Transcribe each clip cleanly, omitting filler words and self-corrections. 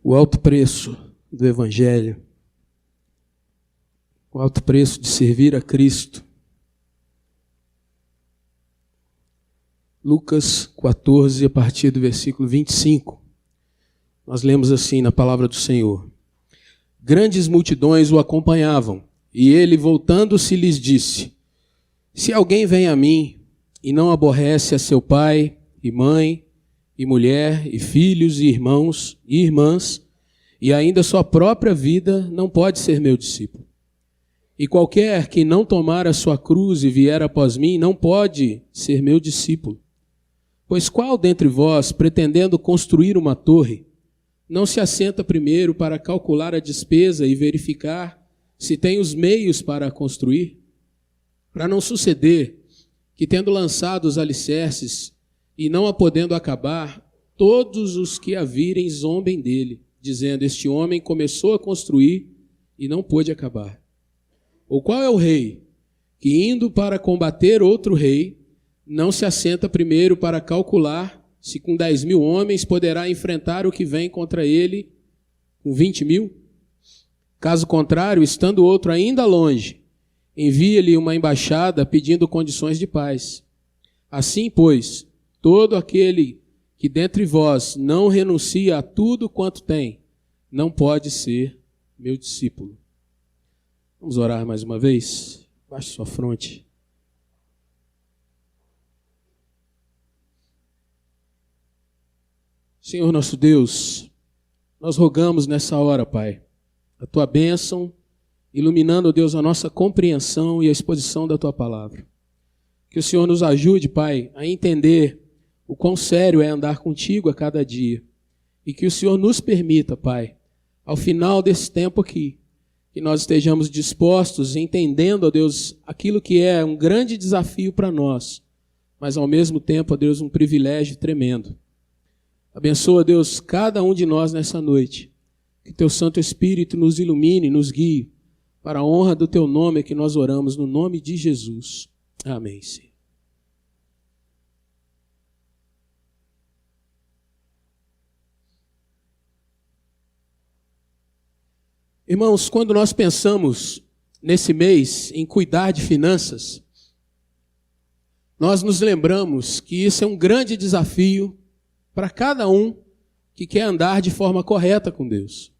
O alto preço do Evangelho, o alto preço de servir a Cristo. Lucas 14, a partir do versículo 25, nós lemos assim na palavra do Senhor: Grandes multidões o acompanhavam, e ele, voltando-se, lhes disse: Se alguém vem a mim e não aborrece a seu pai e mãe, e mulher, e filhos, e irmãos, e irmãs, e ainda sua própria vida, não pode ser meu discípulo. E qualquer que não tomar a sua cruz e vier após mim, não pode ser meu discípulo. Pois qual dentre vós, pretendendo construir uma torre, não se assenta primeiro para calcular a despesa e verificar se tem os meios para a construir? Para não suceder que, tendo lançado os alicerces e não a podendo acabar, todos os que a virem zombem dele, dizendo: Este homem começou a construir e não pôde acabar. Ou qual é o rei que, indo para combater outro rei, não se assenta primeiro para calcular se com 10.000 homens poderá enfrentar o que vem contra ele com 20.000? Caso contrário, estando outro ainda longe, envia-lhe uma embaixada pedindo condições de paz. Assim, pois, todo aquele que dentre vós não renuncia a tudo quanto tem, não pode ser meu discípulo. Vamos orar mais uma vez? Baixe sua fronte. Senhor nosso Deus, nós rogamos nessa hora, Pai, a Tua bênção, iluminando, Deus, a nossa compreensão e a exposição da Tua palavra. Que o Senhor nos ajude, Pai, a entender o quão sério é andar contigo a cada dia. E que o Senhor nos permita, Pai, ao final desse tempo aqui, que nós estejamos dispostos, entendendo, ó Deus, aquilo que é um grande desafio para nós, mas ao mesmo tempo, ó Deus, um privilégio tremendo. Abençoa, Deus, cada um de nós nessa noite. Que Teu Santo Espírito nos ilumine, nos guie, para a honra do Teu nome que nós oramos, no nome de Jesus. Amém, Senhor. Irmãos, quando nós pensamos nesse mês em cuidar de finanças, nós nos lembramos que isso é um grande desafio para cada um que quer andar de forma correta com Deus.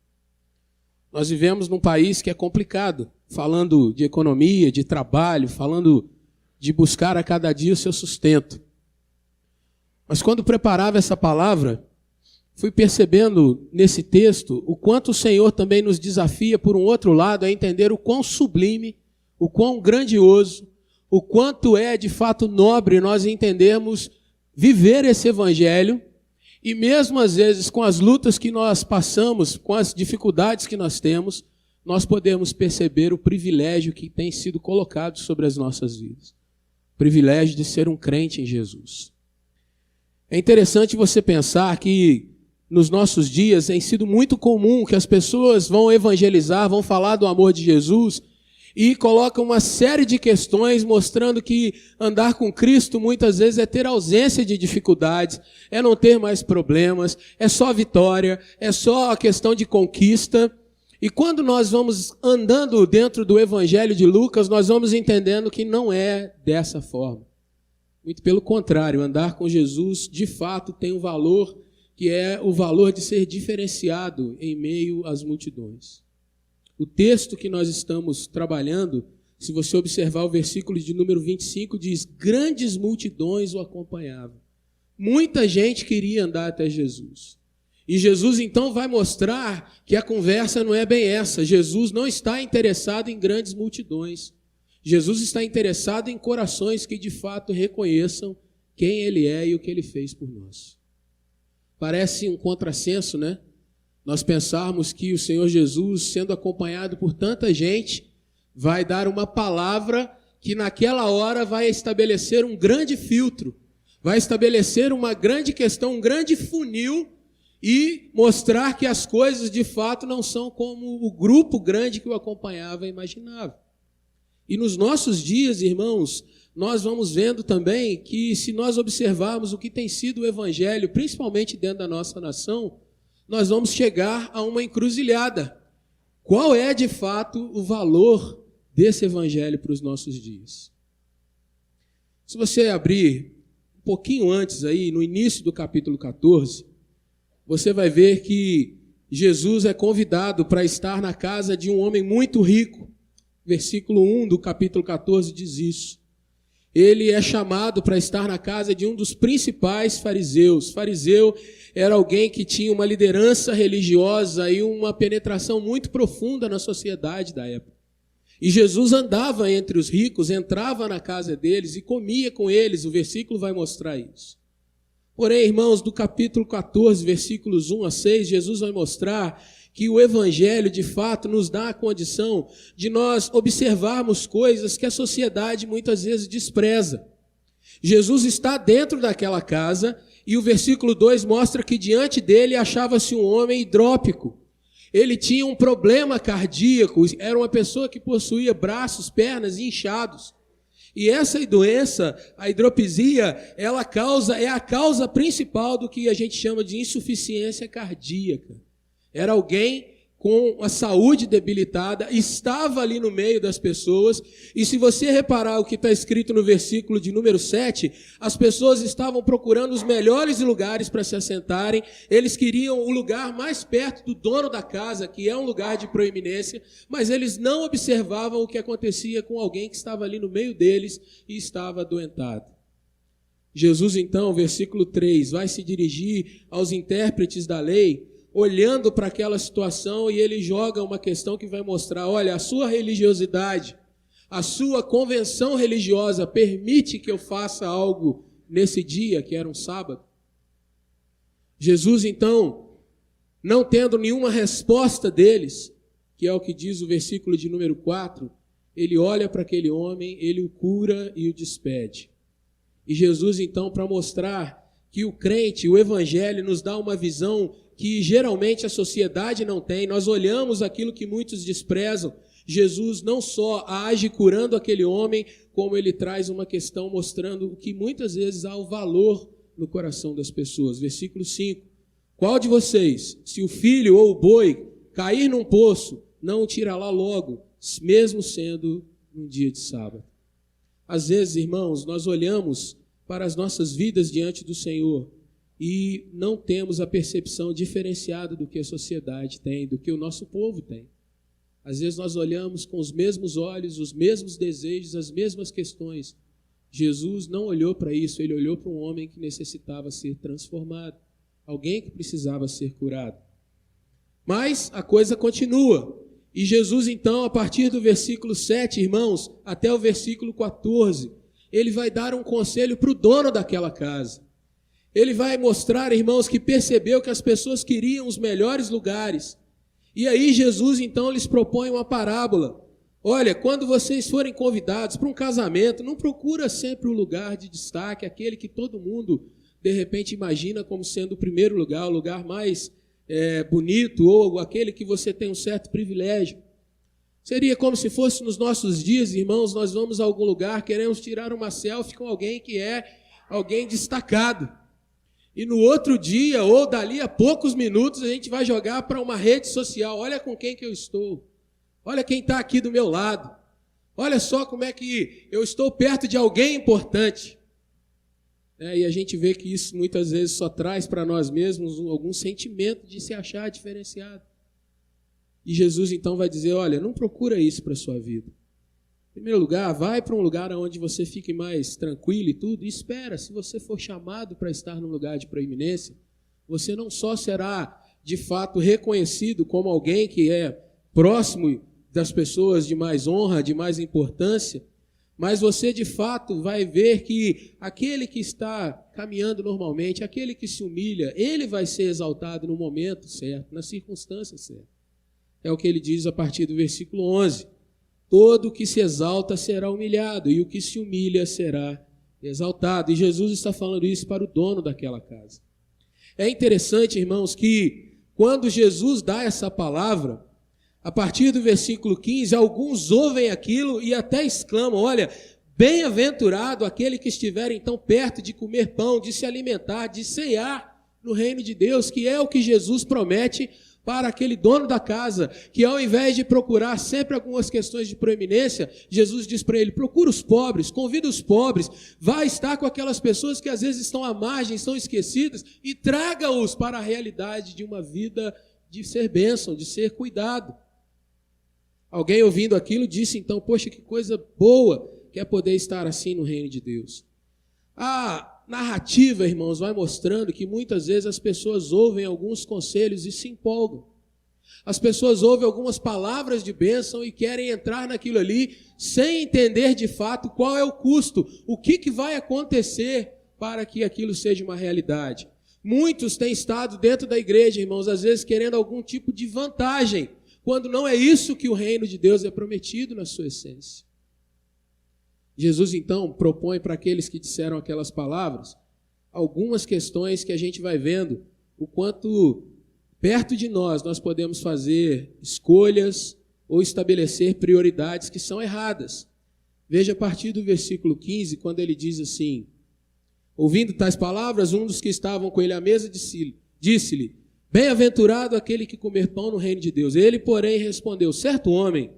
Nós vivemos num país que é complicado, falando de economia, de trabalho, falando de buscar a cada dia o seu sustento. Mas quando preparava essa palavra, fui percebendo nesse texto o quanto o Senhor também nos desafia, por um outro lado, a entender o quão sublime, o quão grandioso, o quanto é de fato nobre nós entendermos viver esse evangelho. E mesmo às vezes com as lutas que nós passamos, com as dificuldades que nós temos, nós podemos perceber o privilégio que tem sido colocado sobre as nossas vidas. O privilégio de ser um crente em Jesus. É interessante você pensar que nos nossos dias tem sido muito comum que as pessoas vão evangelizar, vão falar do amor de Jesus e colocam uma série de questões mostrando que andar com Cristo muitas vezes é ter ausência de dificuldades, é não ter mais problemas, é só vitória, é só a questão de conquista. E quando nós vamos andando dentro do Evangelho de Lucas, nós vamos entendendo que não é dessa forma. Muito pelo contrário, andar com Jesus de fato tem um valor que é o valor de ser diferenciado em meio às multidões. O texto que nós estamos trabalhando, se você observar o versículo de número 25, diz: Grandes multidões o acompanhavam. Muita gente queria andar até Jesus. E Jesus então vai mostrar que a conversa não é bem essa. Jesus não está interessado em grandes multidões. Jesus está interessado em corações que de fato reconheçam quem Ele é e o que Ele fez por nós. Parece um contrassenso, né? Nós pensarmos que o Senhor Jesus, sendo acompanhado por tanta gente, vai dar uma palavra que naquela hora vai estabelecer um grande filtro, vai estabelecer uma grande questão, um grande funil e mostrar que as coisas de fato não são como o grupo grande que o acompanhava imaginava. E nos nossos dias, irmãos, nós vamos vendo também que se nós observarmos o que tem sido o evangelho, principalmente dentro da nossa nação, nós vamos chegar a uma encruzilhada. Qual é, de fato, o valor desse evangelho para os nossos dias? Se você abrir um pouquinho antes aí, no início do capítulo 14, você vai ver que Jesus é convidado para estar na casa de um homem muito rico. Versículo 1 do capítulo 14 diz isso. Ele é chamado para estar na casa de um dos principais fariseus. Fariseu era alguém que tinha uma liderança religiosa e uma penetração muito profunda na sociedade da época. E Jesus andava entre os ricos, entrava na casa deles e comia com eles. O versículo vai mostrar isso. Porém, irmãos, do capítulo 14, versículos 1 a 6, Jesus vai mostrar que o evangelho, de fato, nos dá a condição de nós observarmos coisas que a sociedade muitas vezes despreza. Jesus está dentro daquela casa e o versículo 2 mostra que diante dele achava-se um homem hidrópico. Ele tinha um problema cardíaco, era uma pessoa que possuía braços, pernas inchados. E essa doença, a hidropisia, é a causa principal do que a gente chama de insuficiência cardíaca. Era alguém com a saúde debilitada, estava ali no meio das pessoas, e se você reparar o que está escrito no versículo de número 7, as pessoas estavam procurando os melhores lugares para se assentarem, eles queriam o lugar mais perto do dono da casa, que é um lugar de proeminência, mas eles não observavam o que acontecia com alguém que estava ali no meio deles e estava adoentado. Jesus, então, versículo 3, vai se dirigir aos intérpretes da lei, olhando para aquela situação, e ele joga uma questão que vai mostrar, olha, a sua religiosidade, a sua convenção religiosa permite que eu faça algo nesse dia, que era um sábado? Jesus, então, não tendo nenhuma resposta deles, que é o que diz o versículo de número 4, ele olha para aquele homem, ele o cura e o despede. E Jesus, então, para mostrar que o crente, o evangelho, nos dá uma visão que geralmente a sociedade não tem, nós olhamos aquilo que muitos desprezam. Jesus não só age curando aquele homem, como ele traz uma questão mostrando o que muitas vezes há o valor no coração das pessoas. Versículo 5. Qual de vocês, se o filho ou o boi cair num poço, não o tira lá logo, mesmo sendo um dia de sábado? Às vezes, irmãos, nós olhamos para as nossas vidas diante do Senhor e não temos a percepção diferenciada do que a sociedade tem, do que o nosso povo tem. Às vezes nós olhamos com os mesmos olhos, os mesmos desejos, as mesmas questões. Jesus não olhou para isso, ele olhou para um homem que necessitava ser transformado, alguém que precisava ser curado. Mas a coisa continua. E Jesus, então, a partir do versículo 7, irmãos, até o versículo 14, ele vai dar um conselho para o dono daquela casa. Ele vai mostrar, irmãos, que percebeu que as pessoas queriam os melhores lugares. E aí Jesus, então, lhes propõe uma parábola. Olha, quando vocês forem convidados para um casamento, não procura sempre o lugar de destaque, aquele que todo mundo, de repente, imagina como sendo o primeiro lugar, o lugar mais bonito, ou aquele que você tem um certo privilégio. Seria como se fosse nos nossos dias, irmãos, nós vamos a algum lugar, queremos tirar uma selfie com alguém que é alguém destacado. E no outro dia, ou dali a poucos minutos, a gente vai jogar para uma rede social. Olha com quem que eu estou. Olha quem está aqui do meu lado. Olha só como é que eu estou perto de alguém importante. E a gente vê que isso muitas vezes só traz para nós mesmos algum sentimento de se achar diferenciado. E Jesus então vai dizer, olha, não procura isso para a sua vida. Em primeiro lugar, vai para um lugar onde você fique mais tranquilo e tudo, e espera, se você for chamado para estar num lugar de proeminência, você não só será, de fato, reconhecido como alguém que é próximo das pessoas de mais honra, de mais importância, mas você, de fato, vai ver que aquele que está caminhando normalmente, aquele que se humilha, ele vai ser exaltado no momento certo, na circunstância certa. É o que ele diz a partir do versículo 11. Todo o que se exalta será humilhado, e o que se humilha será exaltado. E Jesus está falando isso para o dono daquela casa. É interessante, irmãos, que quando Jesus dá essa palavra, a partir do versículo 15, alguns ouvem aquilo e até exclamam, olha, bem-aventurado aquele que estiver então perto de comer pão, de se alimentar, de cear no reino de Deus, que é o que Jesus promete para aquele dono da casa, que ao invés de procurar sempre algumas questões de proeminência, Jesus diz para ele: procura os pobres, convida os pobres, vai estar com aquelas pessoas que às vezes estão à margem, estão esquecidas, e traga-os para a realidade de uma vida de ser bênção, de ser cuidado. Alguém ouvindo aquilo disse então: poxa, que coisa boa que é poder estar assim no reino de Deus. A narrativa, irmãos, vai mostrando que muitas vezes as pessoas ouvem alguns conselhos e se empolgam. As pessoas ouvem algumas palavras de bênção e querem entrar naquilo ali sem entender de fato qual é o custo, o que vai acontecer para que aquilo seja uma realidade. Muitos têm estado dentro da igreja, irmãos, às vezes querendo algum tipo de vantagem, quando não é isso que o reino de Deus é prometido na sua essência. Jesus, então, propõe para aqueles que disseram aquelas palavras algumas questões que a gente vai vendo o quanto perto de nós podemos fazer escolhas ou estabelecer prioridades que são erradas. Veja a partir do versículo 15, quando ele diz assim: ouvindo tais palavras, um dos que estavam com ele à mesa disse-lhe: bem-aventurado aquele que comer pão no reino de Deus. Ele, porém, respondeu: certo homem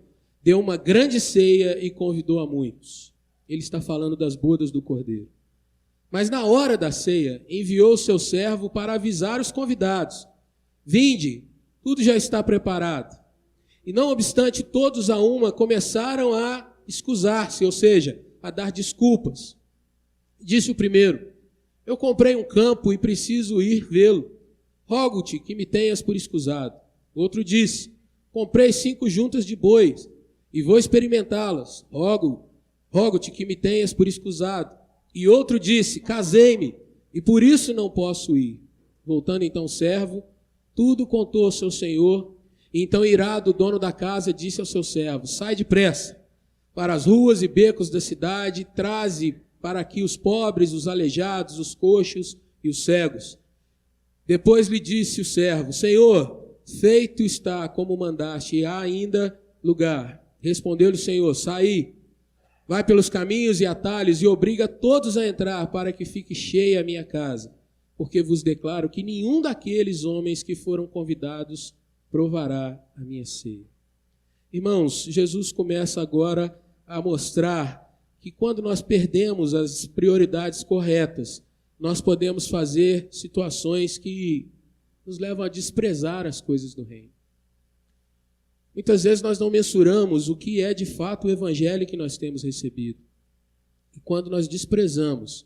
deu uma grande ceia e convidou a muitos. Ele está falando das bodas do Cordeiro. Mas na hora da ceia, enviou o seu servo para avisar os convidados: vinde, tudo já está preparado. E não obstante, todos a uma começaram a escusar-se, ou seja, a dar desculpas. Disse o primeiro: eu comprei um campo e preciso ir vê-lo. Rogo-te que me tenhas por escusado. Outro disse: comprei 5 juntas de bois e vou experimentá-las. Rogo-te que me tenhas por escusado. E outro disse: casei-me e por isso não posso ir. Voltando então o servo, tudo contou ao seu senhor. E então, irado, o dono da casa disse ao seu servo: sai depressa para as ruas e becos da cidade, traze para aqui os pobres, os aleijados, os coxos e os cegos. Depois lhe disse o servo: Senhor, feito está como mandaste, e há ainda lugar. Respondeu-lhe o Senhor: saí, vai pelos caminhos e atalhos e obriga todos a entrar, para que fique cheia a minha casa. Porque vos declaro que nenhum daqueles homens que foram convidados provará a minha ceia. Irmãos, Jesus começa agora a mostrar que quando nós perdemos as prioridades corretas, nós podemos fazer situações que nos levam a desprezar as coisas do reino. Muitas vezes nós não mensuramos o que é de fato o evangelho que nós temos recebido. E quando nós desprezamos,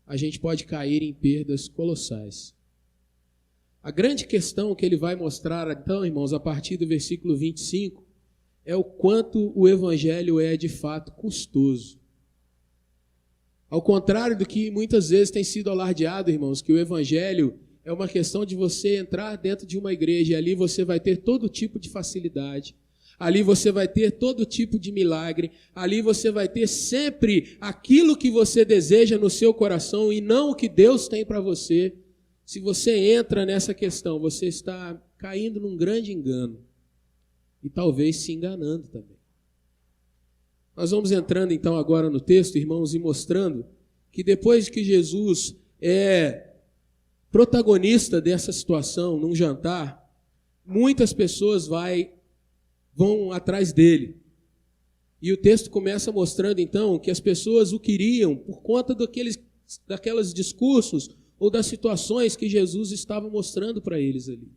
a gente pode cair em perdas colossais. A grande questão que ele vai mostrar, então, irmãos, a partir do versículo 25, é o quanto o evangelho é de fato custoso. Ao contrário do que muitas vezes tem sido alardeado, irmãos, que o evangelho é uma questão de você entrar dentro de uma igreja e ali você vai ter todo tipo de facilidade, ali você vai ter todo tipo de milagre, ali você vai ter sempre aquilo que você deseja no seu coração e não o que Deus tem para você. Se você entra nessa questão, você está caindo num grande engano e talvez se enganando também. Nós vamos entrando então agora no texto, irmãos, e mostrando que depois que Jesus é protagonista dessa situação num jantar, muitas pessoas vão atrás dele. E o texto começa mostrando então que as pessoas o queriam por conta daqueles discursos ou das situações que Jesus estava mostrando para eles ali.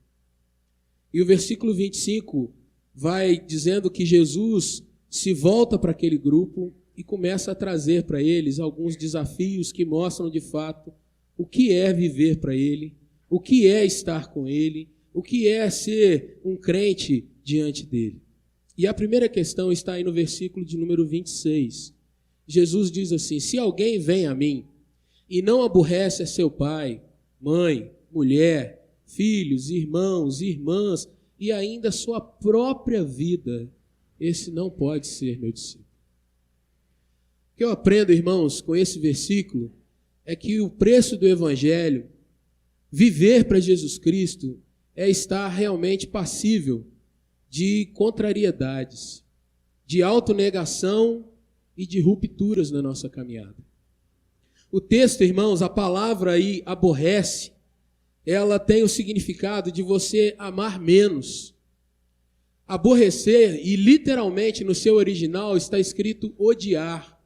E o versículo 25 vai dizendo que Jesus se volta para aquele grupo e começa a trazer para eles alguns desafios que mostram de fato o que é viver para ele, o que é estar com ele, o que é ser um crente diante dele. E a primeira questão está aí no versículo de número 26. Jesus diz assim: se alguém vem a mim e não aborrece a seu pai, mãe, mulher, filhos, irmãos, irmãs e ainda sua própria vida, esse não pode ser meu discípulo. O que eu aprendo, irmãos, com esse versículo é que o preço do evangelho, viver para Jesus Cristo, é estar realmente passível de contrariedades, de autonegação e de rupturas na nossa caminhada. O texto, irmãos, a palavra aí, aborrece, ela tem o significado de você amar menos. Aborrecer, e literalmente no seu original está escrito odiar.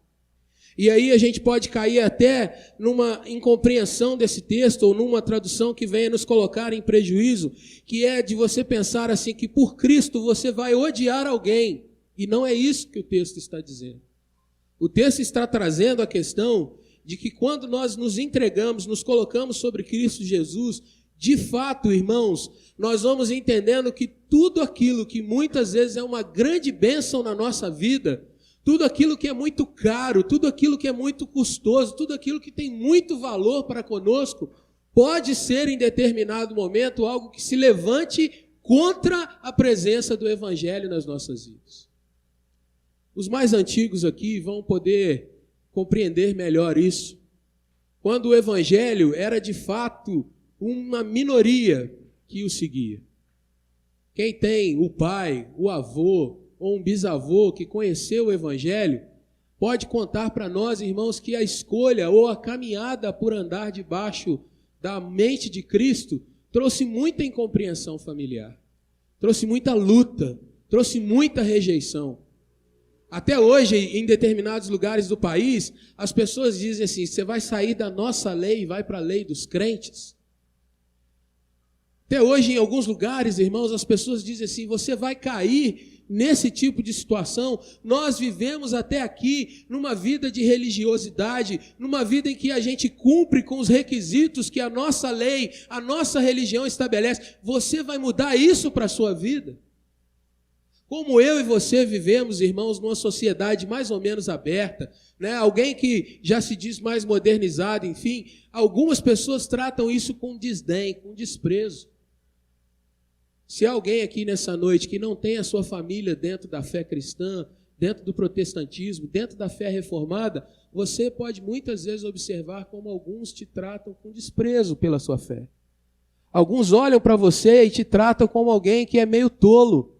E aí a gente pode cair até numa incompreensão desse texto, ou numa tradução que venha nos colocar em prejuízo, que é de você pensar assim, que por Cristo você vai odiar alguém. E não é isso que o texto está dizendo. O texto está trazendo a questão de que quando nós nos entregamos, nos colocamos sobre Cristo Jesus, de fato, irmãos, nós vamos entendendo que tudo aquilo que muitas vezes é uma grande bênção na nossa vida, tudo aquilo que é muito caro, tudo aquilo que é muito custoso, tudo aquilo que tem muito valor para conosco, pode ser em determinado momento algo que se levante contra a presença do Evangelho nas nossas vidas. Os mais antigos aqui vão poder compreender melhor isso. Quando o Evangelho era de fato uma minoria que o seguia. Quem tem o pai, o avô ou um bisavô que conheceu o Evangelho, pode contar para nós, irmãos, que a escolha ou a caminhada por andar debaixo da mente de Cristo trouxe muita incompreensão familiar, trouxe muita luta, trouxe muita rejeição. Até hoje, em determinados lugares do país, as pessoas dizem assim, você vai sair da nossa lei e vai para a lei dos crentes. Até hoje, em alguns lugares, irmãos, as pessoas dizem assim, você vai cair nesse tipo de situação. Nós vivemos até aqui numa vida de religiosidade, numa vida em que a gente cumpre com os requisitos que a nossa lei, a nossa religião estabelece. Você vai mudar isso para a sua vida? Como eu e você vivemos, irmãos, numa sociedade mais ou menos aberta, né? Alguém que já se diz mais modernizado, enfim, algumas pessoas tratam isso com desdém, com desprezo. Se há alguém aqui nessa noite que não tem a sua família dentro da fé cristã, dentro do protestantismo, dentro da fé reformada, você pode muitas vezes observar como alguns te tratam com desprezo pela sua fé. Alguns olham para você e te tratam como alguém que é meio tolo,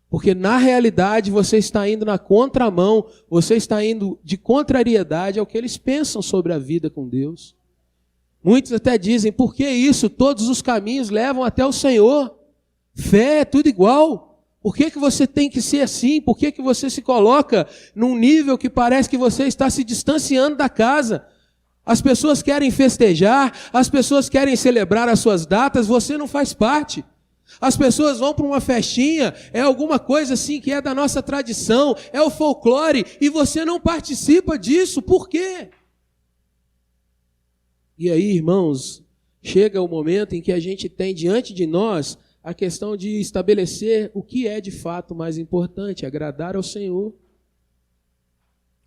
porque na realidade você está indo na contramão, você está indo de contrariedade ao que eles pensam sobre a vida com Deus. Muitos até dizem, por que isso? Todos os caminhos levam até o Senhor. Fé é tudo igual. Por que você tem que ser assim? Por que você se coloca num nível que parece que você está se distanciando da casa? As pessoas querem festejar, as pessoas querem celebrar as suas datas, você não faz parte. As pessoas vão para uma festinha, é alguma coisa assim que é da nossa tradição, é o folclore, e você não participa disso. Por quê? E aí, irmãos, chega o momento em que a gente tem diante de nós a questão de estabelecer o que é de fato mais importante, agradar ao Senhor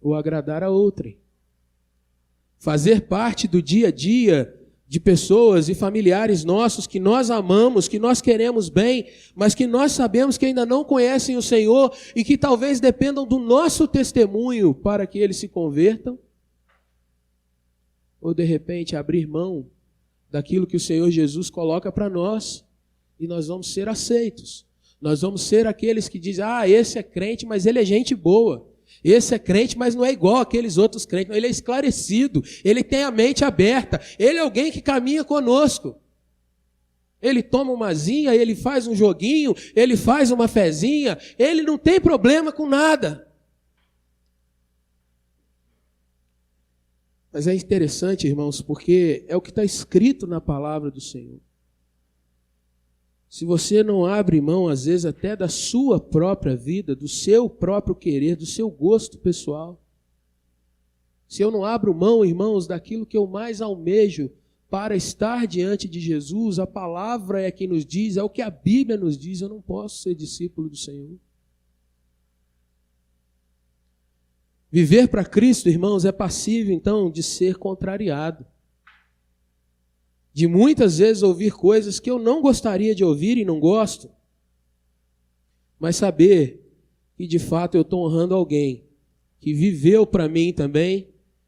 ou agradar a outrem. Fazer parte do dia a dia de pessoas e familiares nossos que nós amamos, que nós queremos bem, mas que nós sabemos que ainda não conhecem o Senhor e que talvez dependam do nosso testemunho para que eles se convertam, ou de repente abrir mão daquilo que o Senhor Jesus coloca para nós e nós vamos ser aceitos. Nós vamos ser aqueles que dizem, esse é crente, mas ele é gente boa. Esse é crente, mas não é igual aqueles outros crentes. Não, ele é esclarecido, ele tem a mente aberta, ele é alguém que caminha conosco. Ele toma umazinha, ele faz um joguinho, ele faz uma fezinha, ele não tem problema com nada. Mas é interessante, irmãos, porque é o que está escrito na palavra do Senhor. Se você não abre mão, às vezes, até da sua própria vida, do seu próprio querer, do seu gosto pessoal. Se eu não abro mão, irmãos, daquilo que eu mais almejo para estar diante de Jesus, a palavra é quem nos diz, é o que a Bíblia nos diz, eu não posso ser discípulo do Senhor. Viver para Cristo, irmãos, é passível, então, de ser contrariado. De muitas vezes ouvir coisas que eu não gostaria de ouvir e não gosto, mas saber que de fato eu estou honrando alguém que viveu para mim também,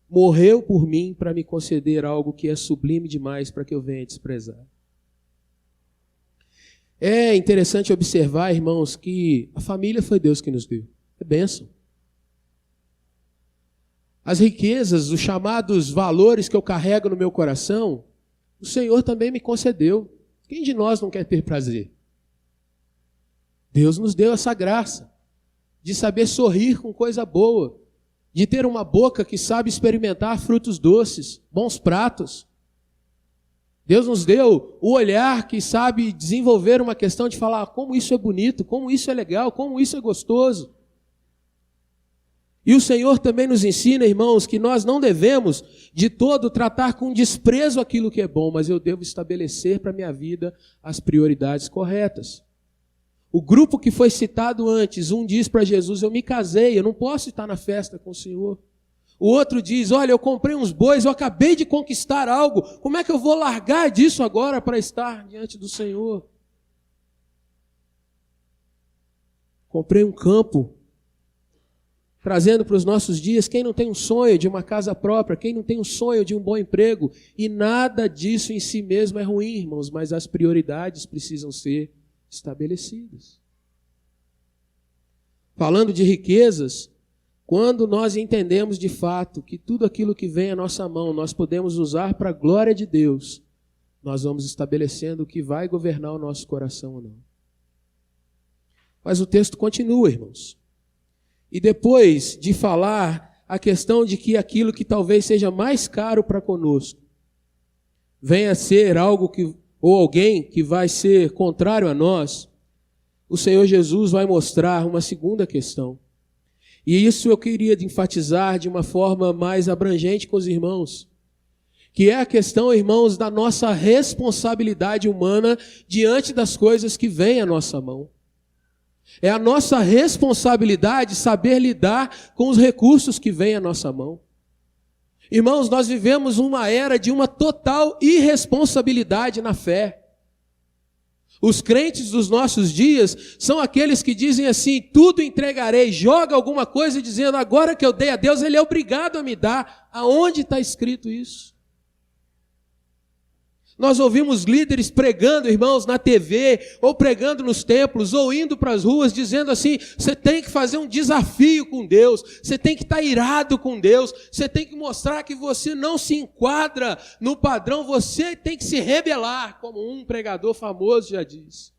morreu por mim para me conceder algo que é sublime demais para que eu venha desprezar. É interessante observar, irmãos, que a família foi Deus que nos deu. É bênção. As riquezas, os chamados valores que eu carrego no meu coração, o Senhor também me concedeu. Quem de nós não quer ter prazer? Deus nos deu essa graça de saber sorrir com coisa boa, de ter uma boca que sabe experimentar frutos doces, bons pratos. Deus nos deu o olhar que sabe desenvolver uma questão de falar como isso é bonito, como isso é legal, como isso é gostoso. E o Senhor também nos ensina, irmãos, que nós não devemos de todo tratar com desprezo aquilo que é bom, mas eu devo estabelecer para a minha vida as prioridades corretas. O grupo que foi citado antes, um diz para Jesus, eu me casei, eu não posso estar na festa com o Senhor. O outro diz, olha, eu comprei uns bois, eu acabei de conquistar algo, como é que eu vou largar disso agora para estar diante do Senhor? Comprei um campo, trazendo para os nossos dias, quem não tem um sonho de uma casa própria, quem não tem um sonho de um bom emprego, e nada disso em si mesmo é ruim, irmãos, mas as prioridades precisam ser estabelecidas. Falando de riquezas, quando nós entendemos de fato que tudo aquilo que vem à nossa mão nós podemos usar para a glória de Deus, nós vamos estabelecendo o que vai governar o nosso coração ou não. Mas o texto continua, irmãos. E depois de falar a questão de que aquilo que talvez seja mais caro para conosco venha a ser algo que, ou alguém que vai ser contrário a nós, o Senhor Jesus vai mostrar uma segunda questão. E isso eu queria enfatizar de uma forma mais abrangente com os irmãos, que é a questão, irmãos, da nossa responsabilidade humana diante das coisas que vêm à nossa mão. É a nossa responsabilidade saber lidar com os recursos que vêm à nossa mão. Irmãos, nós vivemos uma era de uma total irresponsabilidade na fé. Os crentes dos nossos dias são aqueles que dizem assim, tudo entregarei, joga alguma coisa dizendo, agora que eu dei a Deus, Ele é obrigado a me dar. Aonde está escrito isso? Nós ouvimos líderes pregando, irmãos, na TV, ou pregando nos templos, ou indo para as ruas, dizendo assim, você tem que fazer um desafio com Deus, você tem que estar irado com Deus, você tem que mostrar que você não se enquadra no padrão, você tem que se rebelar, como um pregador famoso já diz.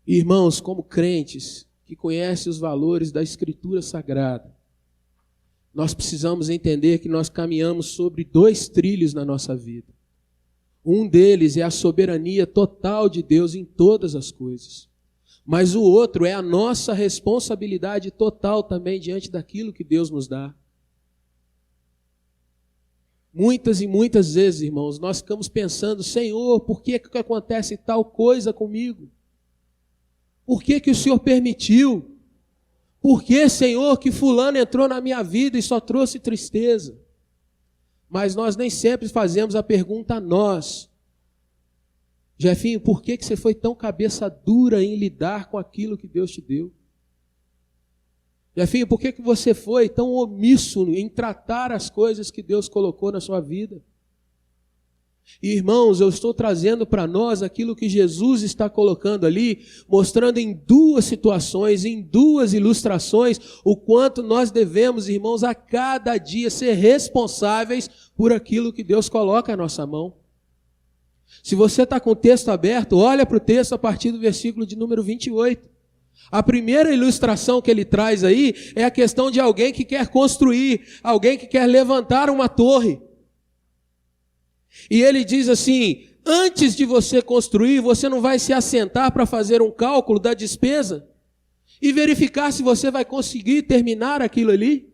Irmãos, como crentes que conhecem os valores da Escritura Sagrada, nós precisamos entender que nós caminhamos sobre 2 trilhos na nossa vida. Um deles é a soberania total de Deus em todas as coisas. Mas o outro é a nossa responsabilidade total também diante daquilo que Deus nos dá. Muitas e muitas vezes, irmãos, nós ficamos pensando, Senhor, por que acontece tal coisa comigo? Por que o Senhor permitiu? Por que, Senhor, que fulano entrou na minha vida e só trouxe tristeza? Mas nós nem sempre fazemos a pergunta a nós. Jefinho, por que você foi tão cabeça dura em lidar com aquilo que Deus te deu? Jefinho, por que você foi tão omisso em tratar as coisas que Deus colocou na sua vida? E, irmãos, eu estou trazendo para nós aquilo que Jesus está colocando ali, mostrando em 2 situações, em 2 ilustrações, o quanto nós devemos, irmãos, a cada dia ser responsáveis por aquilo que Deus coloca à nossa mão. Se você está com o texto aberto, olha para o texto a partir do versículo de número 28. A primeira ilustração que ele traz aí é a questão de alguém que quer construir, alguém que quer levantar uma torre. E ele diz assim, antes de você construir, você não vai se assentar para fazer um cálculo da despesa e verificar se você vai conseguir terminar aquilo ali?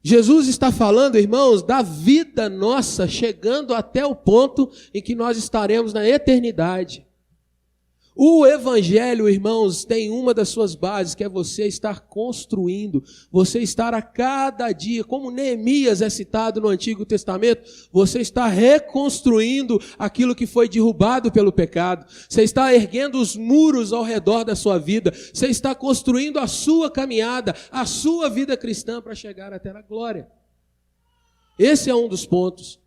Jesus está falando, irmãos, da vida nossa, chegando até o ponto em que nós estaremos na eternidade. O Evangelho, irmãos, tem uma das suas bases, que é você estar construindo, você estar a cada dia, como Neemias é citado no Antigo Testamento, você está reconstruindo aquilo que foi derrubado pelo pecado, você está erguendo os muros ao redor da sua vida, você está construindo a sua caminhada, a sua vida cristã para chegar até a glória. Esse é um dos pontos.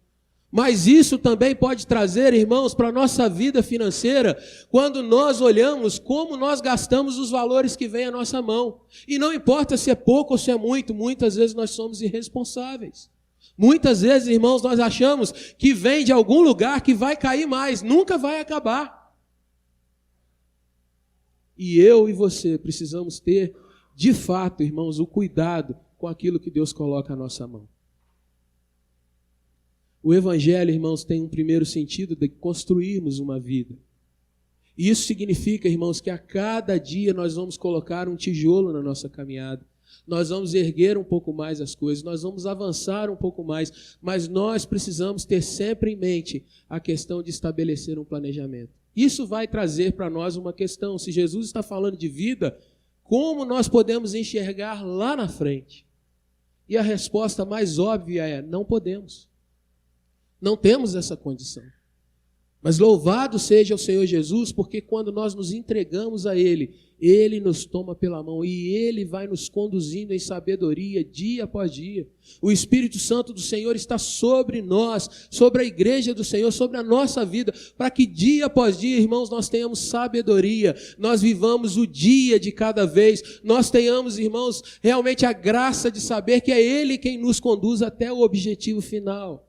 Mas isso também pode trazer, irmãos, para a nossa vida financeira, quando nós olhamos como nós gastamos os valores que vêm à nossa mão. E não importa se é pouco ou se é muito, muitas vezes nós somos irresponsáveis. Muitas vezes, irmãos, nós achamos que vem de algum lugar que vai cair mais, nunca vai acabar. E eu e você precisamos ter, de fato, irmãos, o cuidado com aquilo que Deus coloca à nossa mão. O Evangelho, irmãos, tem um primeiro sentido de construirmos uma vida. E isso significa, irmãos, que a cada dia nós vamos colocar um tijolo na nossa caminhada. Nós vamos erguer um pouco mais as coisas, nós vamos avançar um pouco mais, mas nós precisamos ter sempre em mente a questão de estabelecer um planejamento. Isso vai trazer para nós uma questão. Se Jesus está falando de vida, como nós podemos enxergar lá na frente? E a resposta mais óbvia é: não podemos. Não temos essa condição. Mas louvado seja o Senhor Jesus, porque quando nós nos entregamos a Ele, Ele nos toma pela mão e Ele vai nos conduzindo em sabedoria dia após dia. O Espírito Santo do Senhor está sobre nós, sobre a igreja do Senhor, sobre a nossa vida, para que dia após dia, irmãos, nós tenhamos sabedoria, nós vivamos o dia de cada vez, nós tenhamos, irmãos, realmente a graça de saber que é Ele quem nos conduz até o objetivo final.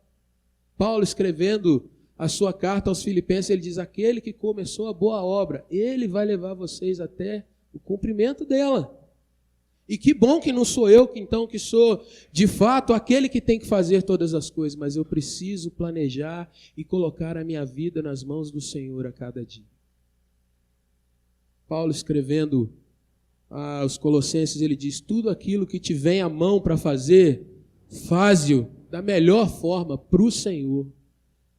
Paulo, escrevendo a sua carta aos Filipenses, ele diz: aquele que começou a boa obra, ele vai levar vocês até o cumprimento dela. E que bom que não sou eu, que sou de fato aquele que tem que fazer todas as coisas, mas eu preciso planejar e colocar a minha vida nas mãos do Senhor a cada dia. Paulo, escrevendo aos Colossenses, ele diz: tudo aquilo que te vem à mão para fazer, faze-o da melhor forma para o Senhor,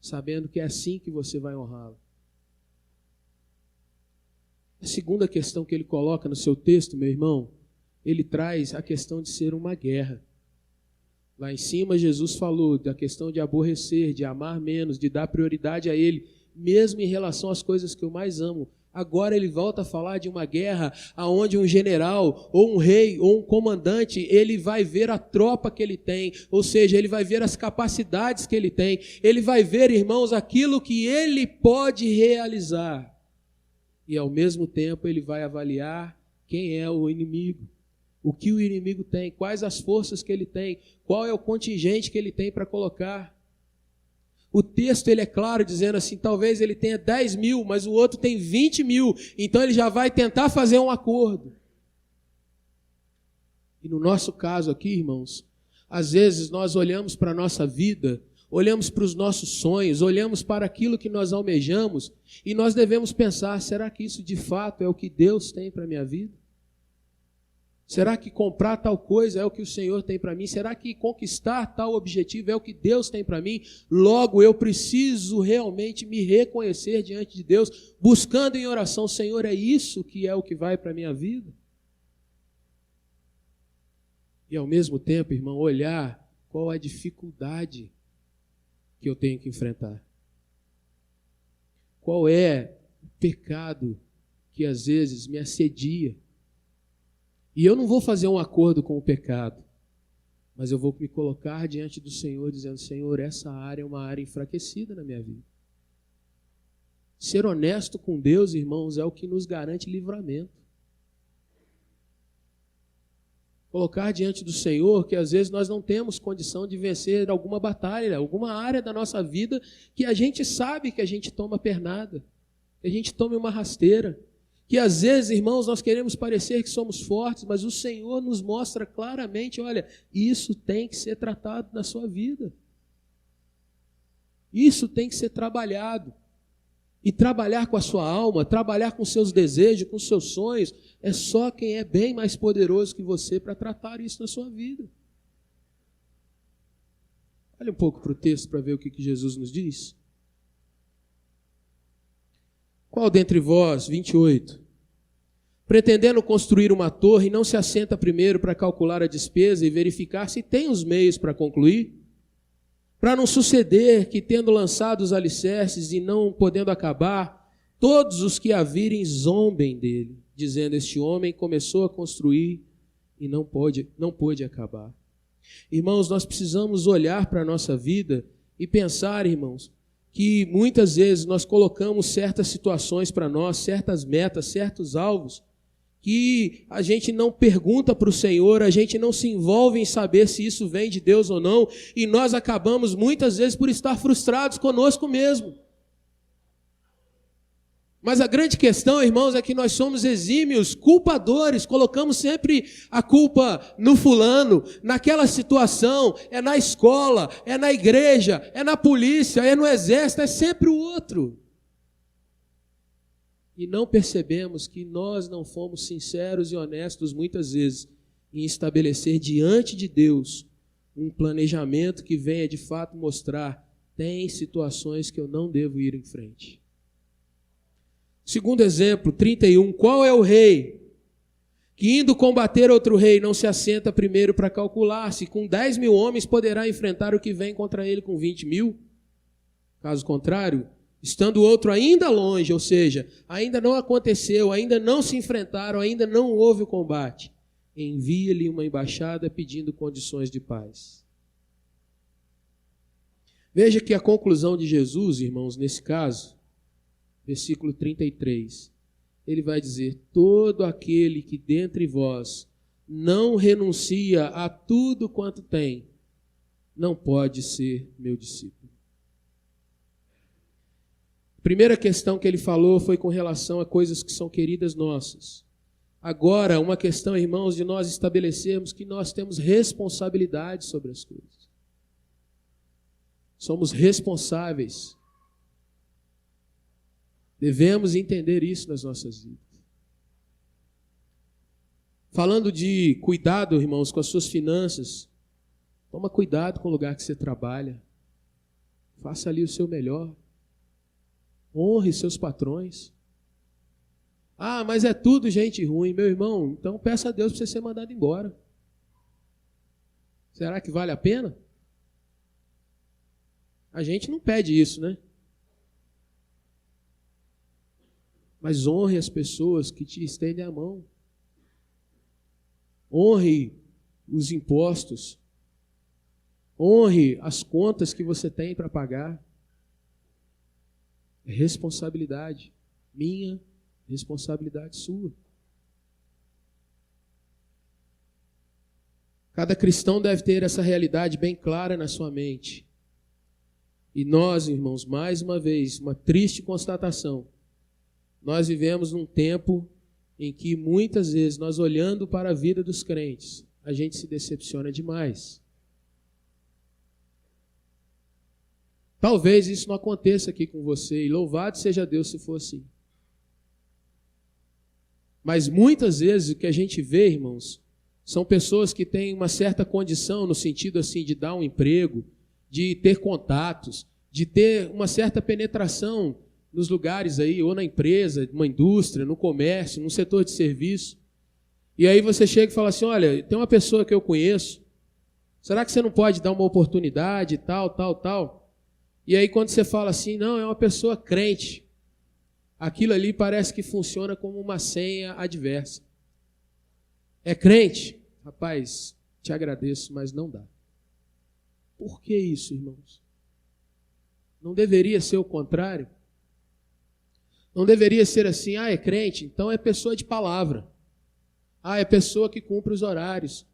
sabendo que é assim que você vai honrá-lo. A segunda questão que ele coloca no seu texto, meu irmão, ele traz a questão de ser uma guerra. Lá em cima, Jesus falou da questão de aborrecer, de amar menos, de dar prioridade a Ele, mesmo em relação às coisas que eu mais amo. Agora ele volta a falar de uma guerra onde um general, ou um rei, ou um comandante, ele vai ver a tropa que ele tem, ou seja, ele vai ver as capacidades que ele tem, ele vai ver, irmãos, aquilo que ele pode realizar. E ao mesmo tempo ele vai avaliar quem é o inimigo, o que o inimigo tem, quais as forças que ele tem, qual é o contingente que ele tem para colocar. O texto ele é claro dizendo assim, talvez ele tenha 10 mil, mas o outro tem 20 mil, então ele já vai tentar fazer um acordo. E no nosso caso aqui, irmãos, às vezes nós olhamos para a nossa vida, olhamos para os nossos sonhos, olhamos para aquilo que nós almejamos, e nós devemos pensar, será que isso de fato é o que Deus tem para a minha vida? Será que comprar tal coisa é o que o Senhor tem para mim? Será que conquistar tal objetivo é o que Deus tem para mim? Logo, eu preciso realmente me reconhecer diante de Deus, buscando em oração, Senhor, é isso que é o que vai para a minha vida? E ao mesmo tempo, irmão, olhar qual a dificuldade que eu tenho que enfrentar. Qual é o pecado que às vezes me assedia? E eu não vou fazer um acordo com o pecado, mas eu vou me colocar diante do Senhor dizendo, Senhor, essa área é uma área enfraquecida na minha vida. Ser honesto com Deus, irmãos, é o que nos garante livramento. Colocar diante do Senhor que às vezes nós não temos condição de vencer alguma batalha, alguma área da nossa vida que a gente sabe que a gente toma pernada, que a gente tome uma rasteira. Que às vezes, irmãos, nós queremos parecer que somos fortes, mas o Senhor nos mostra claramente, olha, isso tem que ser tratado na sua vida. Isso tem que ser trabalhado. E trabalhar com a sua alma, trabalhar com seus desejos, com seus sonhos, é só quem é bem mais poderoso que você para tratar isso na sua vida. Olha um pouco para o texto para ver o que Jesus nos diz. Qual dentre vós, 28, pretendendo construir uma torre, não se assenta primeiro para calcular a despesa e verificar se tem os meios para concluir? Para não suceder que, tendo lançado os alicerces e não podendo acabar, todos os que a virem zombem dele, dizendo, este homem começou a construir e não pôde acabar. Irmãos, nós precisamos olhar para a nossa vida e pensar, irmãos, que muitas vezes nós colocamos certas situações para nós, certas metas, certos alvos, que a gente não pergunta para o Senhor, a gente não se envolve em saber se isso vem de Deus ou não, e nós acabamos muitas vezes por estar frustrados conosco mesmo. Mas a grande questão, irmãos, é que nós somos exímios culpadores, colocamos sempre a culpa no fulano, naquela situação, é na escola, é na igreja, é na polícia, é no exército, é sempre o outro. E não percebemos que nós não fomos sinceros e honestos muitas vezes em estabelecer diante de Deus um planejamento que venha de fato mostrar, tem situações que eu não devo ir em frente. Segundo exemplo, 31, qual é o rei que indo combater outro rei não se assenta primeiro para calcular se com 10 mil homens poderá enfrentar o que vem contra ele com 20 mil? Caso contrário, estando o outro ainda longe, ou seja, ainda não aconteceu, ainda não se enfrentaram, ainda não houve o combate, envia-lhe uma embaixada pedindo condições de paz. Veja que a conclusão de Jesus, irmãos, nesse caso, versículo 33, ele vai dizer, todo aquele que dentre vós não renuncia a tudo quanto tem, não pode ser meu discípulo. A primeira questão que ele falou foi com relação a coisas que são queridas nossas. Agora, uma questão, irmãos, de nós estabelecermos que nós temos responsabilidade sobre as coisas. Somos responsáveis. Devemos entender isso nas nossas vidas. Falando de cuidado, irmãos, com as suas finanças, toma cuidado com o lugar que você trabalha. Faça ali o seu melhor. Honre seus patrões. Ah, mas é tudo gente ruim, meu irmão. Então peça a Deus para você ser mandado embora. Será que vale a pena? A gente não pede isso, né? Mas honre as pessoas que te estendem a mão. Honre os impostos. Honre as contas que você tem para pagar. É responsabilidade minha, responsabilidade sua. Cada cristão deve ter essa realidade bem clara na sua mente. E nós, irmãos, mais uma vez, uma triste constatação. Nós vivemos num tempo em que muitas vezes nós olhando para a vida dos crentes, a gente se decepciona demais. Talvez isso não aconteça aqui com você, e louvado seja Deus se for assim. Mas muitas vezes o que a gente vê, irmãos, são pessoas que têm uma certa condição no sentido assim de dar um emprego, de ter contatos, de ter uma certa penetração nos lugares aí, ou na empresa, numa indústria, no comércio, no setor de serviço. E aí você chega e fala assim, olha, tem uma pessoa que eu conheço, será que você não pode dar uma oportunidade, tal? E aí quando você fala assim, não, é uma pessoa crente, aquilo ali parece que funciona como uma senha adversa. É crente? Rapaz, te agradeço, mas não dá. Por que isso, irmãos? Não deveria ser o contrário? Não deveria ser assim, é crente, então é pessoa de palavra. É pessoa que cumpre os horários.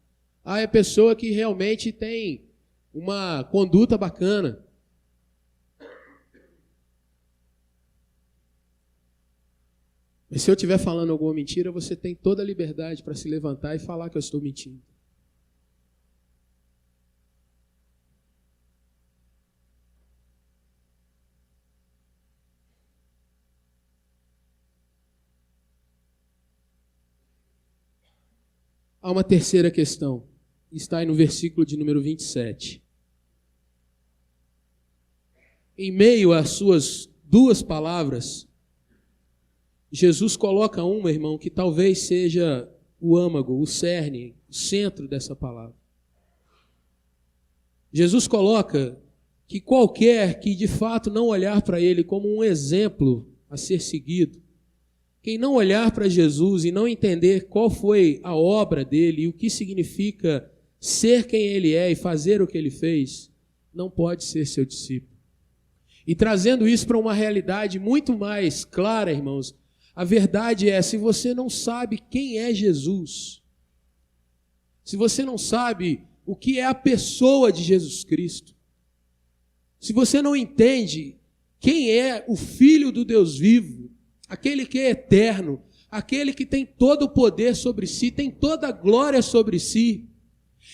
É pessoa que realmente tem uma conduta bacana. Mas se eu estiver falando alguma mentira, você tem toda a liberdade para se levantar e falar que eu estou mentindo. Há uma terceira questão, está aí no versículo de número 27. Em meio às suas duas palavras, Jesus coloca uma, irmão, que talvez seja o âmago, o cerne, o centro dessa palavra. Jesus coloca que qualquer que de fato não olhar para ele como um exemplo a ser seguido, quem não olhar para Jesus e não entender qual foi a obra dele e o que significa ser quem ele é e fazer o que ele fez, não pode ser seu discípulo. E trazendo isso para uma realidade muito mais clara, irmãos, a verdade é, se você não sabe quem é Jesus, se você não sabe o que é a pessoa de Jesus Cristo, se você não entende quem é o Filho do Deus vivo, aquele que é eterno, aquele que tem todo o poder sobre si, tem toda a glória sobre si,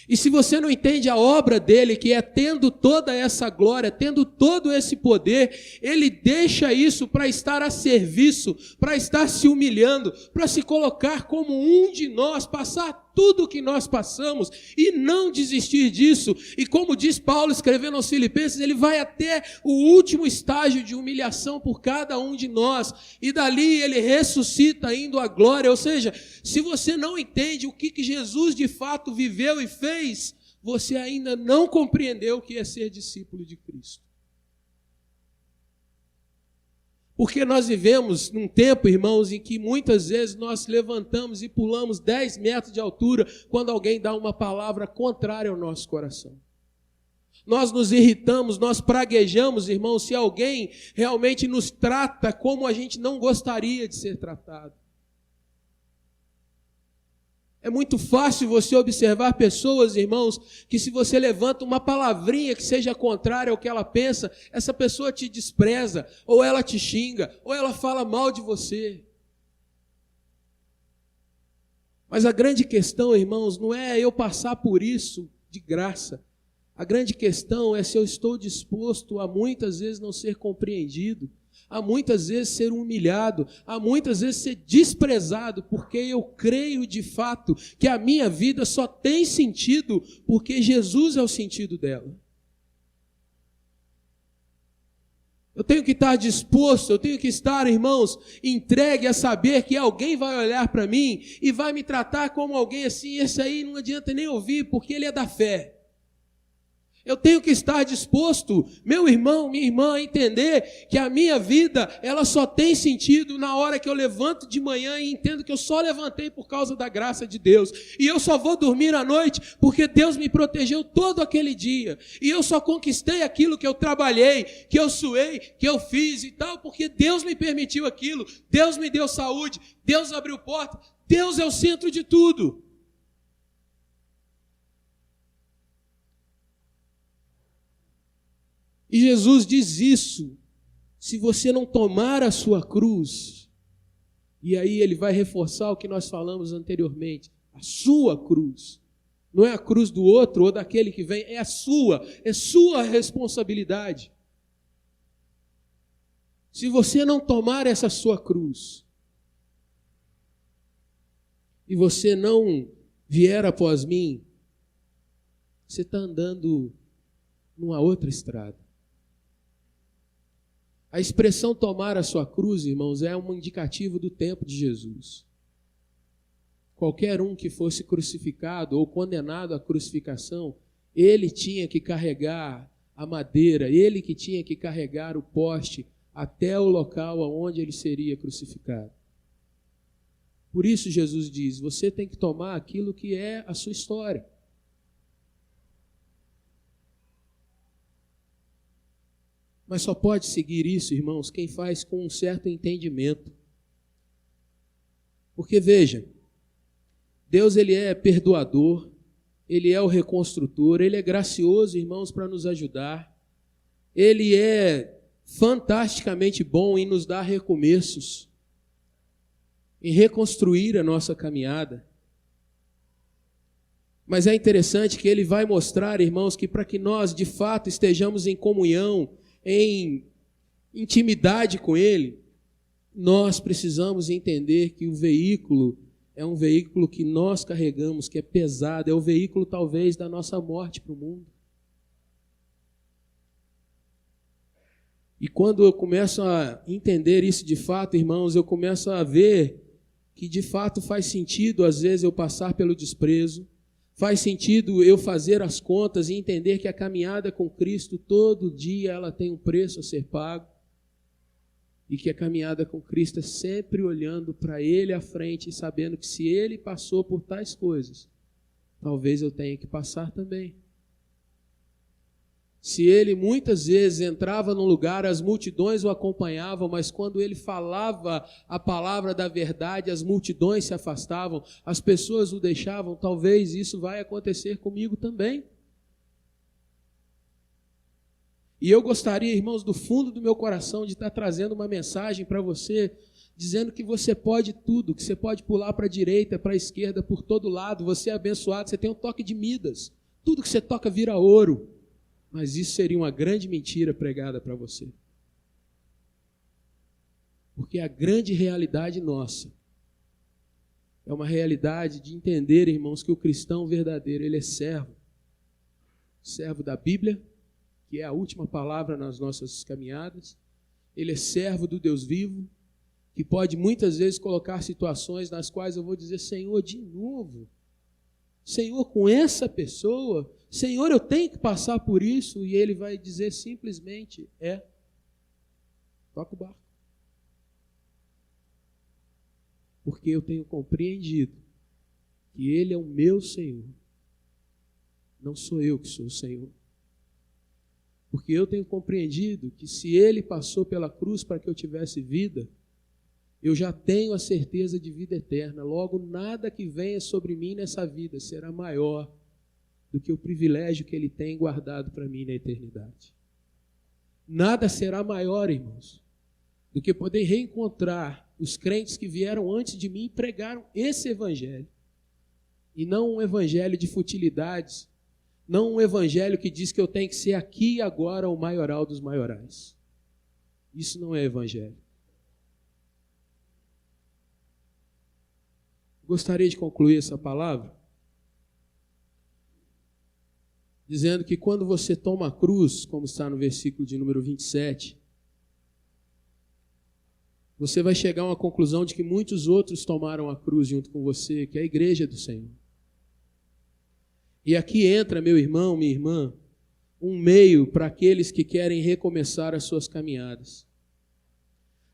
e se você não entende a obra dele, que é tendo toda essa glória, tendo todo esse poder, ele deixa isso para estar a serviço, para estar se humilhando, para se colocar como um de nós, passar tudo o que nós passamos e não desistir disso. E como diz Paulo escrevendo aos Filipenses, ele vai até o último estágio de humilhação por cada um de nós, e dali ele ressuscita indo à glória. Ou seja, se você não entende o que Jesus de fato viveu e fez, você ainda não compreendeu o que é ser discípulo de Cristo. Porque nós vivemos num tempo, irmãos, em que muitas vezes nós levantamos e pulamos 10 metros de altura quando alguém dá uma palavra contrária ao nosso coração. Nós nos irritamos, nós praguejamos, irmãos, se alguém realmente nos trata como a gente não gostaria de ser tratado. É muito fácil você observar pessoas, irmãos, que se você levanta uma palavrinha que seja contrária ao que ela pensa, essa pessoa te despreza, ou ela te xinga, ou ela fala mal de você. Mas a grande questão, irmãos, não é eu passar por isso de graça. A grande questão é se eu estou disposto a muitas vezes não ser compreendido, a muitas vezes ser humilhado, a muitas vezes ser desprezado, porque eu creio de fato que a minha vida só tem sentido porque Jesus é o sentido dela. Eu tenho que estar disposto, eu tenho que estar, irmãos, entregue a saber que alguém vai olhar para mim e vai me tratar como alguém assim, esse aí não adianta nem ouvir, porque ele é da fé. Eu tenho que estar disposto, meu irmão, minha irmã, a entender que a minha vida, ela só tem sentido na hora que eu levanto de manhã e entendo que eu só levantei por causa da graça de Deus. E eu só vou dormir à noite porque Deus me protegeu todo aquele dia. E eu só conquistei aquilo que eu trabalhei, que eu suei, que eu fiz e tal, porque Deus me permitiu aquilo. Deus me deu saúde, Deus abriu porta, Deus é o centro de tudo. E Jesus diz isso, se você não tomar a sua cruz, e aí ele vai reforçar o que nós falamos anteriormente, a sua cruz, não é a cruz do outro ou daquele que vem, é sua responsabilidade. Se você não tomar essa sua cruz, e você não vier após mim, você está andando numa outra estrada. A expressão tomar a sua cruz, irmãos, é um indicativo do tempo de Jesus. Qualquer um que fosse crucificado ou condenado à crucificação, ele tinha que carregar a madeira, ele que tinha que carregar o poste até o local onde ele seria crucificado. Por isso Jesus diz, você tem que tomar aquilo que é a sua história. Mas só pode seguir isso, irmãos, quem faz com um certo entendimento. Porque veja, Deus ele é perdoador, ele é o reconstrutor, ele é gracioso, irmãos, para nos ajudar. Ele é fantasticamente bom em nos dar recomeços, em reconstruir a nossa caminhada. Mas é interessante que ele vai mostrar, irmãos, que para que nós de fato estejamos em comunhão, em intimidade com ele, nós precisamos entender que o veículo é um veículo que nós carregamos, que é pesado, é o veículo talvez da nossa morte para o mundo. E quando eu começo a entender isso de fato, irmãos, eu começo a ver que de fato faz sentido às vezes eu passar pelo desprezo, faz sentido eu fazer as contas e entender que a caminhada com Cristo, todo dia ela tem um preço a ser pago. E que a caminhada com Cristo é sempre olhando para Ele à frente e sabendo que se Ele passou por tais coisas, talvez eu tenha que passar também. Se ele muitas vezes entrava num lugar, as multidões o acompanhavam, mas quando ele falava a palavra da verdade, as multidões se afastavam, as pessoas o deixavam. Talvez isso vai acontecer comigo também. E eu gostaria, irmãos, do fundo do meu coração, de estar trazendo uma mensagem para você, dizendo que você pode tudo, que você pode pular para a direita, para a esquerda, por todo lado, você é abençoado, você tem um toque de Midas, tudo que você toca vira ouro. Mas isso seria uma grande mentira pregada para você. Porque a grande realidade nossa é uma realidade de entender, irmãos, que o cristão verdadeiro, ele é servo. Servo da Bíblia, que é a última palavra nas nossas caminhadas. Ele é servo do Deus vivo, que pode muitas vezes colocar situações nas quais eu vou dizer: Senhor, de novo? Senhor, com essa pessoa? Senhor, eu tenho que passar por isso? E ele vai dizer simplesmente: toca o barco. Porque eu tenho compreendido que ele é o meu Senhor. Não sou eu que sou o Senhor. Porque eu tenho compreendido que se ele passou pela cruz para que eu tivesse vida, eu já tenho a certeza de vida eterna. Logo, nada que venha sobre mim nessa vida será maior do que o privilégio que ele tem guardado para mim na eternidade. Nada será maior, irmãos, do que poder reencontrar os crentes que vieram antes de mim e pregaram esse evangelho. E não um evangelho de futilidades, não um evangelho que diz que eu tenho que ser aqui e agora o maioral dos maiorais. Isso não é evangelho. Gostaria de concluir essa palavra dizendo que quando você toma a cruz, como está no versículo de número 27, você vai chegar a uma conclusão de que muitos outros tomaram a cruz junto com você, que é a igreja do Senhor. E aqui entra, meu irmão, minha irmã, um meio para aqueles que querem recomeçar as suas caminhadas.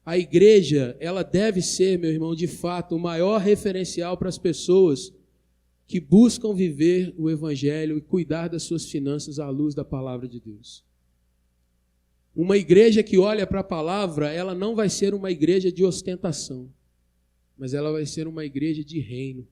A igreja, ela deve ser, meu irmão, de fato, o maior referencial para as pessoas que buscam viver o evangelho e cuidar das suas finanças à luz da palavra de Deus. Uma igreja que olha para a palavra, ela não vai ser uma igreja de ostentação, mas ela vai ser uma igreja de reino.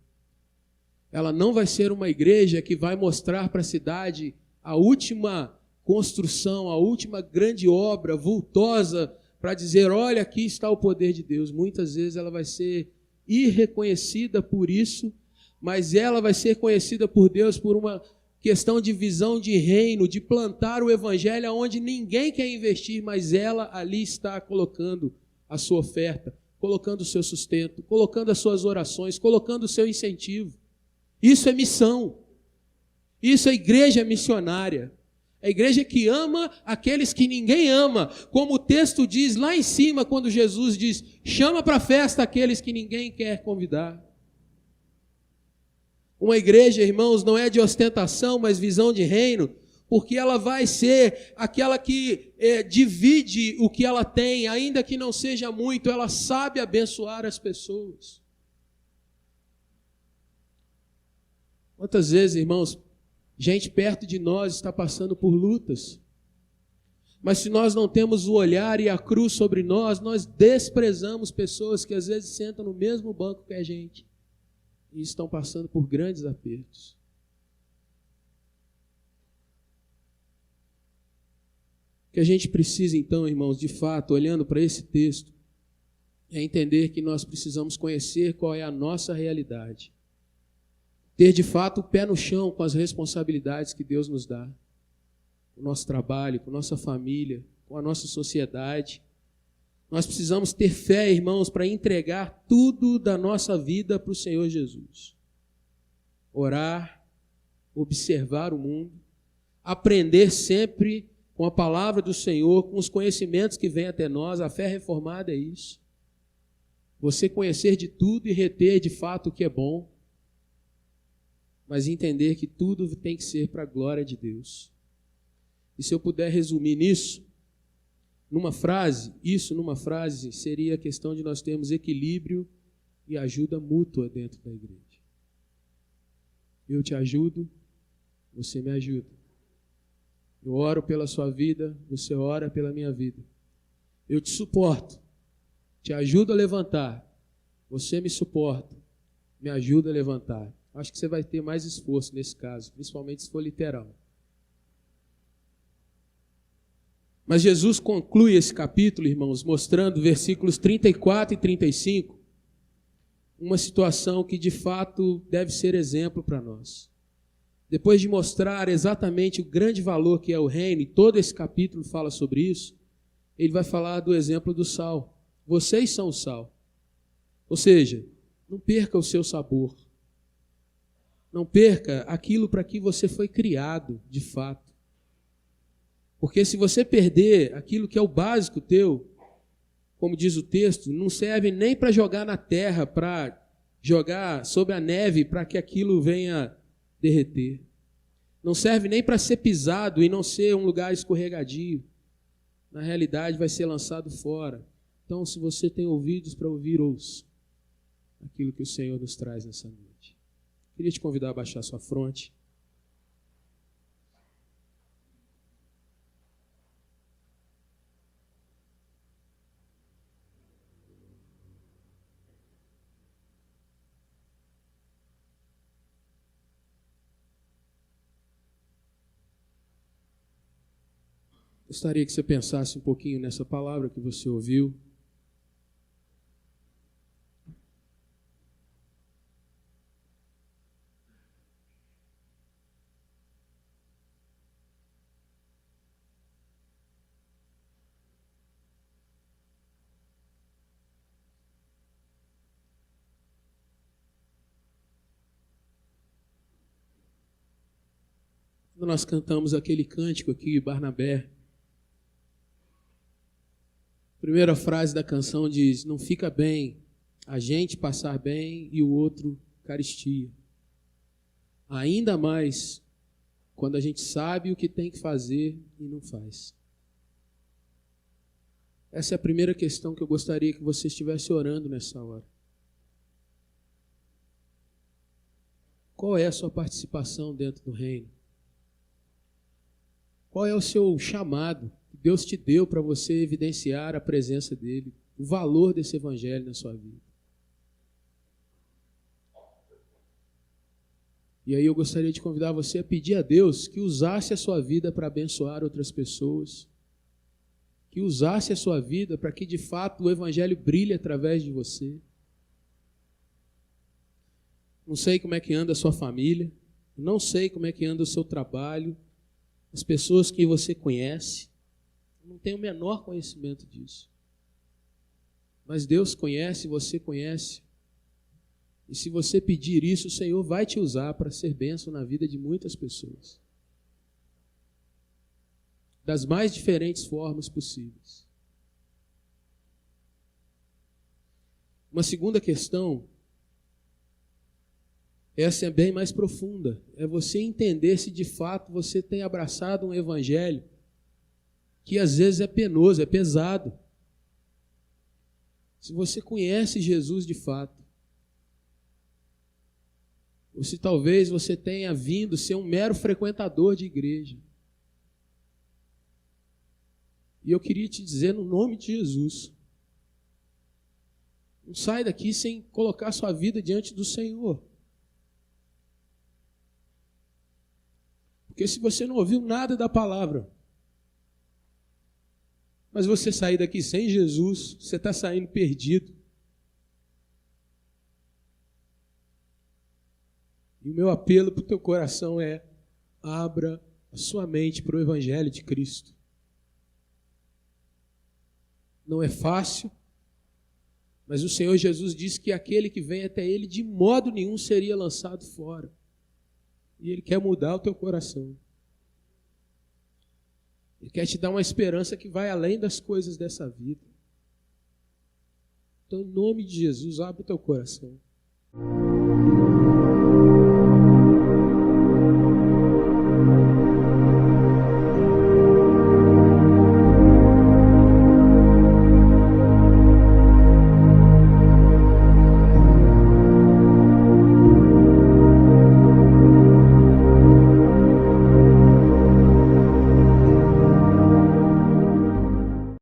Ela não vai ser uma igreja que vai mostrar para a cidade a última construção, a última grande obra vultosa para dizer: olha, aqui está o poder de Deus. Muitas vezes ela vai ser irreconhecida por isso, mas ela vai ser conhecida por Deus por uma questão de visão de reino, de plantar o evangelho onde ninguém quer investir, mas ela ali está colocando a sua oferta, colocando o seu sustento, colocando as suas orações, colocando o seu incentivo. Isso é missão. Isso é igreja missionária. É a igreja que ama aqueles que ninguém ama, como o texto diz lá em cima, quando Jesus diz: chama para a festa aqueles que ninguém quer convidar. Uma igreja, irmãos, não é de ostentação, mas visão de reino, porque ela vai ser aquela que divide o que ela tem, ainda que não seja muito, ela sabe abençoar as pessoas. Quantas vezes, irmãos, gente perto de nós está passando por lutas, mas se nós não temos o olhar e a cruz sobre nós, nós desprezamos pessoas que às vezes sentam no mesmo banco que a gente e estão passando por grandes apertos. O que a gente precisa então, irmãos, de fato, olhando para esse texto, é entender que nós precisamos conhecer qual é a nossa realidade. Ter de fato o pé no chão com as responsabilidades que Deus nos dá. Com o nosso trabalho, com a nossa família, com a nossa sociedade. Nós precisamos ter fé, irmãos, para entregar tudo da nossa vida para o Senhor Jesus. Orar, observar o mundo, aprender sempre com a palavra do Senhor, com os conhecimentos que vêm até nós. A fé reformada é isso. Você conhecer de tudo e reter de fato o que é bom, mas entender que tudo tem que ser para a glória de Deus. E se eu puder resumir numa frase seria a questão de nós termos equilíbrio e ajuda mútua dentro da igreja. Eu te ajudo, você me ajuda. Eu oro pela sua vida, você ora pela minha vida. Eu te suporto, te ajudo a levantar. Você me suporta, me ajuda a levantar. Acho que você vai ter mais esforço nesse caso, principalmente se for literal. Mas Jesus conclui esse capítulo, irmãos, mostrando versículos 34 e 35, uma situação que de fato deve ser exemplo para nós. Depois de mostrar exatamente o grande valor que é o reino, e todo esse capítulo fala sobre isso, ele vai falar do exemplo do sal. Vocês são o sal. Ou seja, não perca o seu sabor. Não perca aquilo para que você foi criado, de fato. Porque se você perder aquilo que é o básico teu, como diz o texto, não serve nem para jogar na terra, para jogar sobre a neve, para que aquilo venha derreter. Não serve nem para ser pisado e não ser um lugar escorregadio. Na realidade, vai ser lançado fora. Então, se você tem ouvidos para ouvir, ouça aquilo que o Senhor nos traz nessa noite. Queria te convidar a baixar sua fronte. Gostaria que você pensasse um pouquinho nessa palavra que você ouviu. Quando nós cantamos aquele cântico aqui, Barnabé, a primeira frase da canção diz: não fica bem a gente passar bem e o outro carestia. Ainda mais quando a gente sabe o que tem que fazer e não faz. Essa é a primeira questão que eu gostaria que você estivesse orando nessa hora. Qual é a sua participação dentro do reino? Qual é o seu chamado que Deus te deu para você evidenciar a presença dele, o valor desse evangelho na sua vida? E aí eu gostaria de convidar você a pedir a Deus que usasse a sua vida para abençoar outras pessoas, que usasse a sua vida para que de fato o evangelho brilhe através de você. Não sei como é que anda a sua família, não sei como é que anda o seu trabalho, as pessoas que você conhece, eu não tenho o menor conhecimento disso. Mas Deus conhece, você conhece. E se você pedir isso, o Senhor vai te usar para ser bênção na vida de muitas pessoas. Das mais diferentes formas possíveis. Uma segunda questão, essa é bem mais profunda, é você entender se de fato você tem abraçado um evangelho que às vezes é penoso, é pesado. Se você conhece Jesus de fato, ou se talvez você tenha vindo ser um mero frequentador de igreja. E eu queria te dizer no nome de Jesus, não sai daqui sem colocar sua vida diante do Senhor. Porque se você não ouviu nada da palavra, mas você sair daqui sem Jesus, você está saindo perdido. E o meu apelo para o teu coração é: abra a sua mente para o Evangelho de Cristo. Não é fácil, mas o Senhor Jesus disse que aquele que vem até Ele de modo nenhum seria lançado fora. E Ele quer mudar o teu coração. Ele quer te dar uma esperança que vai além das coisas dessa vida. Então, em nome de Jesus, abre o teu coração.